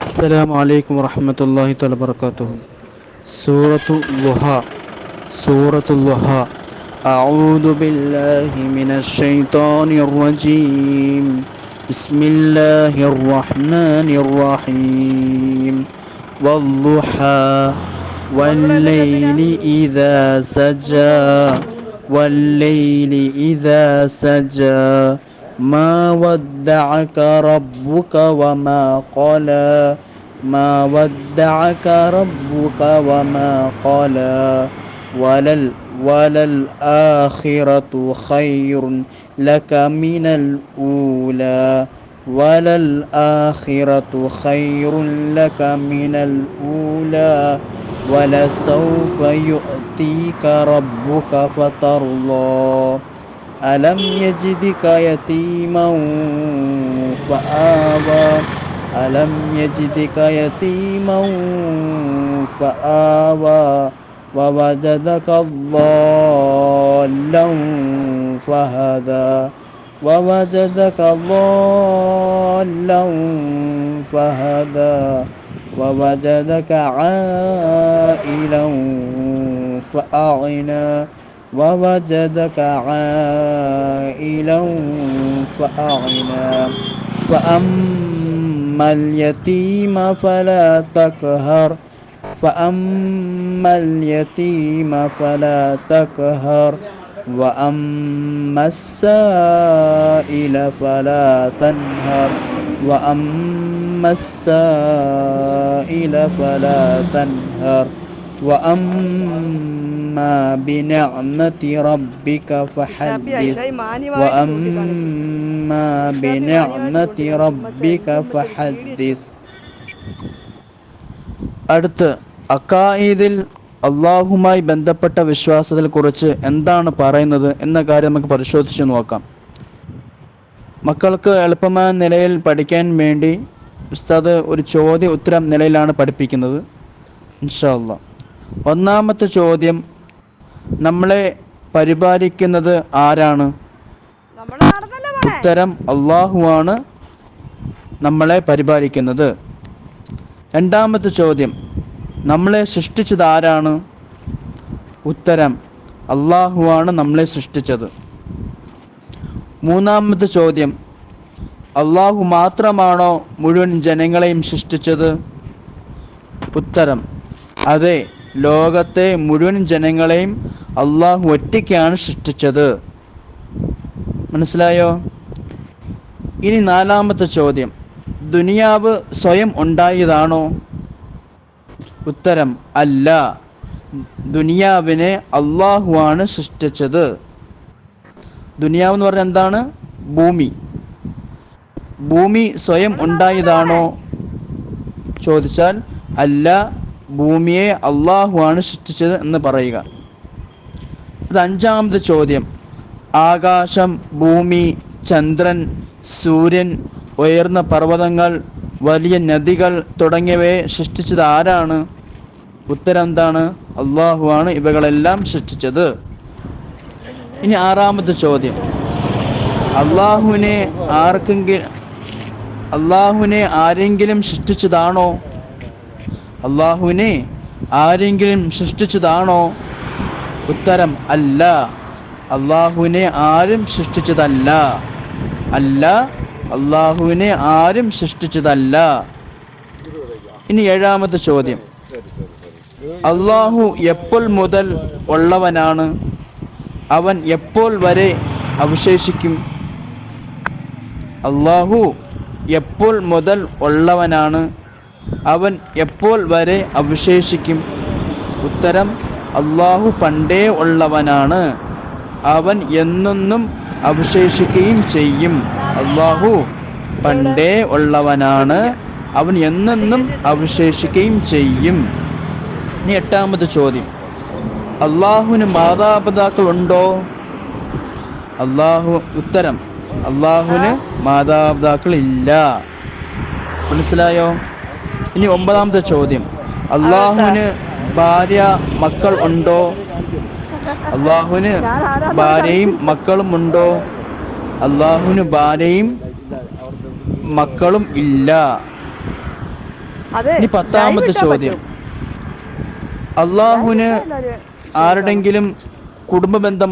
السلام عليكم ورحمة الله تعالى وبركاته. سورة الضحى. سورة الضحى. أعوذ بالله من الشيطان الرجيم. بسم الله الرحمن الرحيم. والضحى والليل إذا سجى والليل إذا سجى ما ودعك ربك وما قلى ما ودعك ربك وما قلى وللآخرة خير لك من الأولى وللآخرة خير لك من الأولى ولسوف يؤتيك ربك فترضى ألم يجدك يتيما فآوى ألم يجدك يتيما فآوى ووجدك ضالا فهدى ووجدك ضالا فهدى ووجدك عائلا فأغنى ووجدك عائلا فأغنى فأما اليتيم فلا تقهر فأما اليتيم فلا تقهر وأما السائل فلا تنهر وأما السائل فلا تنهر وأما بنعمة ربك فحدث وأما بنعمة ربك فحدث. അടുത്ത് അക്കായിദിൽ അള്ളാഹുമായി ബന്ധപ്പെട്ട വിശ്വാസത്തെ കുറിച്ച് എന്താണ് പറയുന്നത് എന്ന കാര്യം നമുക്ക് പരിശോധിച്ച് നോക്കാം. മക്കൾക്ക് എളുപ്പമായ നിലയിൽ പഠിക്കാൻ വേണ്ടി ഉസ്താദ് ഒരു ചോദ്യ ഉത്തരം നിലയിലാണ് പഠിപ്പിക്കുന്നത്. ഇൻഷാ അല്ലാഹ്. ഒന്നാമത്തെ ചോദ്യം, നമ്മളെ പരിപാലിക്കുന്നത് ആരാണ്? ഉത്തരം, അള്ളാഹുവാണ് നമ്മളെ പരിപാലിക്കുന്നത്. രണ്ടാമത്തെ ചോദ്യം, നമ്മളെ സൃഷ്ടിച്ചത് ആരാണ്? ഉത്തരം, അള്ളാഹുവാണ് നമ്മളെ സൃഷ്ടിച്ചത്. മൂന്നാമത്തെ ചോദ്യം, അള്ളാഹു മാത്രമാണോ മുഴുവൻ ജനങ്ങളെയും സൃഷ്ടിച്ചത്? ഉത്തരം, അതെ, ലോകത്തെ മുഴുവൻ ജനങ്ങളെയും അള്ളാഹു ഒറ്റയ്ക്കാണ് സൃഷ്ടിച്ചത്. മനസ്സിലായോ? ഇനി നാലാമത്തെ ചോദ്യം, ദുനിയാവ് സ്വയം ഉണ്ടായതാണോ? ഉത്തരം, അല്ല, ദുനിയാവിനെ അള്ളാഹുവാണ് സൃഷ്ടിച്ചത്. ദുനിയാവ് എന്ന് പറഞ്ഞാൽ എന്താണ്? ഭൂമി. ഭൂമി സ്വയം ഉണ്ടായതാണോ ചോദിച്ചാൽ അല്ല, ഭൂമിയെ അള്ളാഹുവാണ് സൃഷ്ടിച്ചത് എന്ന് പറയുക. അത് അഞ്ചാമത്തെ ചോദ്യം, ആകാശം, ഭൂമി, ചന്ദ്രൻ, സൂര്യൻ, ഉയർന്ന പർവ്വതങ്ങൾ, വലിയ നദികൾ തുടങ്ങിയവയെ സൃഷ്ടിച്ചത് ആരാണ്? ഉത്തരം എന്താണ്? അള്ളാഹുവാണ് ഇവകളെല്ലാം സൃഷ്ടിച്ചത്. ഇനി ആറാമത്തെ ചോദ്യം, അള്ളാഹുവിനെ ആരെങ്കിലും സൃഷ്ടിച്ചതാണോ? അള്ളാഹുവിനെ ആരെങ്കിലും സൃഷ്ടിച്ചതാണോ? ഉത്തരം, അല്ല, അള്ളാഹുവിനെ ആരും സൃഷ്ടിച്ചതല്ല. അല്ല, അള്ളാഹുവിനെ ആരും സൃഷ്ടിച്ചതല്ല. ഇനി ഏഴാമത്തെ ചോദ്യം, അള്ളാഹു എപ്പോൾ മുതൽ ഉള്ളവനാണ്? അവൻ എപ്പോൾ വരെ അവശേഷിക്കും? അള്ളാഹു എപ്പോൾ മുതൽ ഉള്ളവനാണ്? അവൻ എപ്പോൾ വരെ അവശേഷിക്കും? ഉത്തരം, അള്ളാഹു പണ്ടേ ഉള്ളവനാണ്. അവൻ എന്നെന്നും അവശേഷിക്കുകയും ചെയ്യും. അള്ളാഹു പണ്ടേ ഉള്ളവനാണ്. അവൻ എന്നെന്നും അവശേഷിക്കുകയും ചെയ്യും. ഇനി എട്ടാമത്തെ ചോദ്യം, അള്ളാഹുവിന് മാതാപിതാക്കൾ ഉണ്ടോ? ഉത്തരം, അള്ളാഹുവിന് മാതാപിതാക്കൾ ഇല്ല. മനസ്സിലായോ? ഇനി ഒമ്പതാമത്തെ ചോദ്യം, അള്ളാഹുവിന് ഭാര്യ മക്കൾ ഉണ്ടോ? അള്ളാഹുവിന് ഭാര്യയും മക്കളും ഉണ്ടോ? അള്ളാഹുവിന് ഭാര്യയും മക്കളും ഇല്ല. അതെ, ഇനി ലൈവ് 10ാമത്തെ ഇട്ടാ ചോദ്യം, പറ്റും. ലൈവ് അള്ളാഹുവിന് ഇട്ടാ എല്ലാവരും ആരുടെങ്കിലും കുടുംബ ബന്ധം